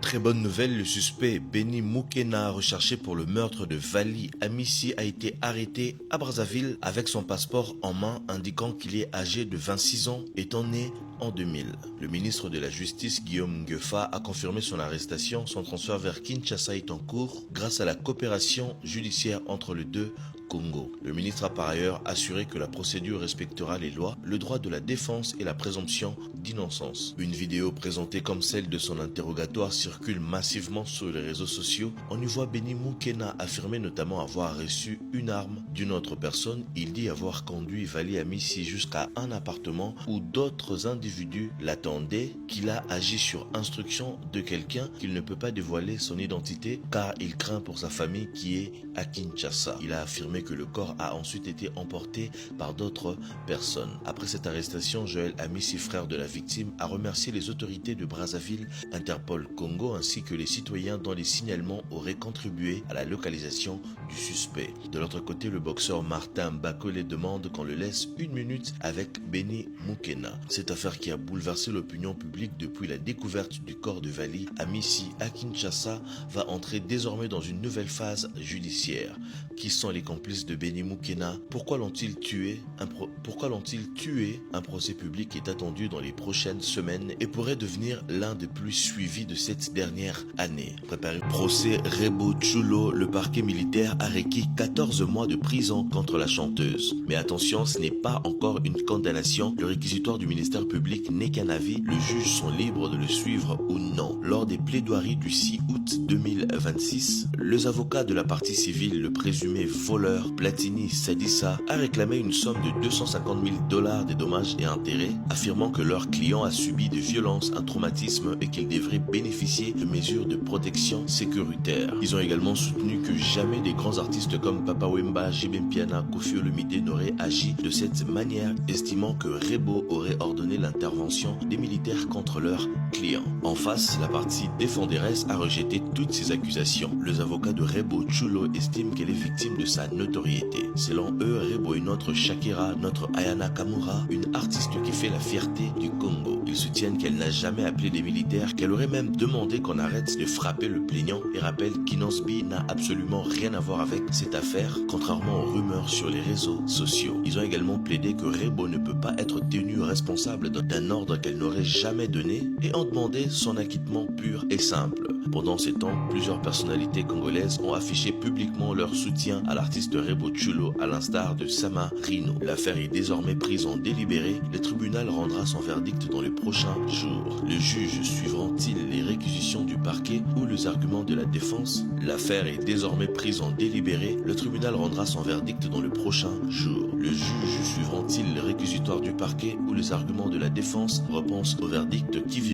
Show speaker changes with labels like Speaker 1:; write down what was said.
Speaker 1: Très bonne nouvelle, le suspect Benny Moukena, recherché pour le meurtre de Vali Amissi, a été arrêté à Brazzaville avec son passeport en main indiquant qu'il est âgé de 26 ans, étant né en 2000. Le ministre de la Justice, Guillaume Nguefa, a confirmé son arrestation. Son transfert vers Kinshasa est en cours grâce à la coopération judiciaire entre les deux Congo. Le ministre a par ailleurs assuré que la procédure respectera les lois, le droit de la défense et la présomption d'innocence. Une vidéo présentée comme celle de son interrogatoire circule massivement sur les réseaux sociaux. On y voit Benny Moukena affirmer notamment avoir reçu une arme d'une autre personne. Il dit avoir conduit Vali Amissi jusqu'à un appartement où d'autres individus l'attendaient, qu'il a agi sur instruction de quelqu'un, qu'il ne peut pas dévoiler son identité car il craint pour sa famille qui est à Kinshasa. Il a affirmé que le corps a ensuite été emporté par d'autres personnes. Après cette arrestation, Joël Amissi, frère de la victime, a remercié les autorités de Brazzaville, Interpol Congo ainsi que les citoyens dont les signalements auraient contribué à la localisation du suspect. De l'autre côté, le boxeur Martin Bakolé demande qu'on le laisse une minute avec Benny Moukena. Cette affaire qui a bouleversé l'opinion publique depuis la découverte du corps de Vali Amissi à Kinshasa va entrer désormais dans une nouvelle phase judiciaire. Qui sont les complices de Benny Moukena? Pourquoi l'ont-ils tué? Un procès public est attendu dans les prochaines semaines et pourrait devenir l'un des plus suivis de cette dernière année. Préparé procès Rebo Chulo, le parquet militaire a requis 14 mois de prison contre la chanteuse. Mais attention, ce n'est pas encore une condamnation. Le réquisitoire du ministère public n'est qu'un avis. Les juges sont libres de le suivre ou non. Lors des plaidoiries du 6 août 2026, les avocats de la partie civile, le présumé voleur Platini Sadissa, a réclamé une somme de 250 000 $ des dommages et intérêts, affirmant que leur client a subi des violences, un traumatisme et qu'il devrait bénéficier de mesures de protection sécuritaire. Ils ont également soutenu que jamais des grands artistes comme Papa Wemba, JB Mpiana, Koffi Olomide n'auraient agi de cette manière, estimant que Rebo aurait ordonné l'intervention des militaires contre leurs clients. En face, la partie défenderesse a rejeté toutes ces accusations. Les avocats de Rebo Chulo estiment qu'elle est victime de sa notoriété. Selon eux, Rebo est notre Shakira, notre Ayana Kamura, une artiste qui fait la fierté du Congo. Ils soutiennent qu'elle n'a jamais appelé des militaires, qu'elle aurait même demandé qu'on arrête de frapper le plaignant et rappellent qu'Inosbi n'a absolument rien à voir avec cette affaire, contrairement aux rumeurs sur les réseaux sociaux. Ils ont également plaidé que Rebo ne peut pas être tenu responsable d'un ordre qu'elle n'aurait jamais donné et ont demandé son acquittement pur et simple. Pendant ces temps, plusieurs personnalités congolaises ont affiché publiquement leur soutien à l'artiste Rebo Chulo, à l'instar de Sama Rino. L'affaire est désormais prise en délibéré. Le tribunal rendra son verdict dans les prochains jours. Les juges suivront-ils les réquisitions du parquet ou les arguments de la défense? L'affaire est désormais prise en délibéré. Le tribunal rendra son verdict dans les prochains jours. Les juges suivront-ils les réquisitoires du parquet ou les arguments de la défense? Réponse au verdict qui vient.